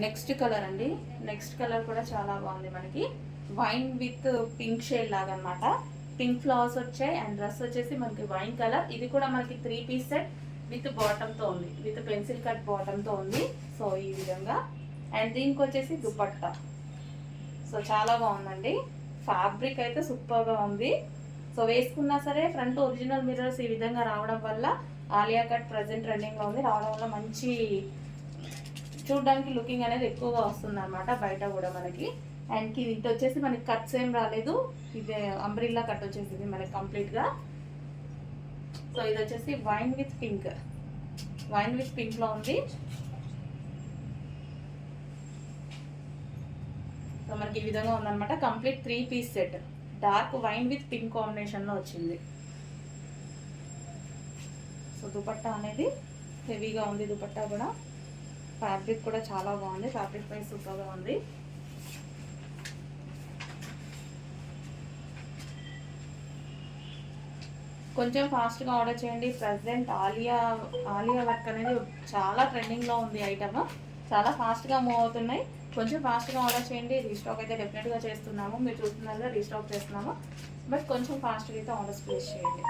Next colour అండి. Next colour కూడా చాలా బాగుంది. మనకి వైన్ విత్ పింక్ షేడ్ లాగా అనమాట. పింక్ ఫ్లవర్స్ వచ్చాయి అండ్ డ్రెస్ వచ్చేసి మనకి వైన్ కలర్. ఇది కూడా మనకి 3 పీస్ సెట్ విత్ బాటమ్తో ఉంది, విత్ పెన్సిల్ కట్ బాటమ్తో ఉంది. సో ఈ విధంగా. అండ్ దీనికి వచ్చేసి దుపట్టా. సో చాలా బాగుందండి. ఫ్యాబ్రిక్ అయితే సూపర్గా ఉంది. సో వేసుకున్నా సరే ఫ్రంట్ ఒరిజినల్ మిర్రర్స్ ఈ విధంగా రావడం వల్ల ఆలియా కట్ ప్రజెంట్ ట్రెండింగ్లో ఉంది. రావడం వల్ల మంచి చూడడానికి లుకింగ్ అనేది ఎక్కువగా వస్తుంది అనమాట బయట కూడా మనకి. అండ్ ఇది వచ్చేసి మనకి కట్స్ ఏం రాలేదు, ఇది అంబ్రిల్లా కట్ వచ్చేసింది మనకి కంప్లీట్గా. సో ఇది వచ్చేసి wine with pink, wine with పింక్లో ఉంది. సో మనకి ఈ విధంగా ఉందన్నమాట. Complete 3 piece set. Dark wine with pink కాంబినేషన్లో వచ్చింది. సో దుపట్టా అనేది హెవీగా ఉంది. దుపట్టా కూడా ఫ్యాబ్రిక్ కూడా చాలా బాగుంది. ఫ్యాబ్రిక్ ప్రైస్ సూపర్గా ఉంది. కొంచెం ఫాస్ట్గా ఆర్డర్ చేయండి. ప్రజెంట్ ఆలియా వర్క్ అనేది చాలా ట్రెండింగ్లో ఉంది. ఐటమ్ చాలా ఫాస్ట్గా మూవ్ అవుతున్నాయి. కొంచెం ఫాస్ట్గా ఆర్డర్ చేయండి. రీస్టాక్ అయితే డెఫినెట్గా చేస్తున్నాము. మీరు చూస్తున్నారు రీస్టాక్ చేస్తున్నాము. బట్ కొంచెం ఫాస్ట్గా అయితే ఆర్డర్స్ ప్లేస్ చేయండి.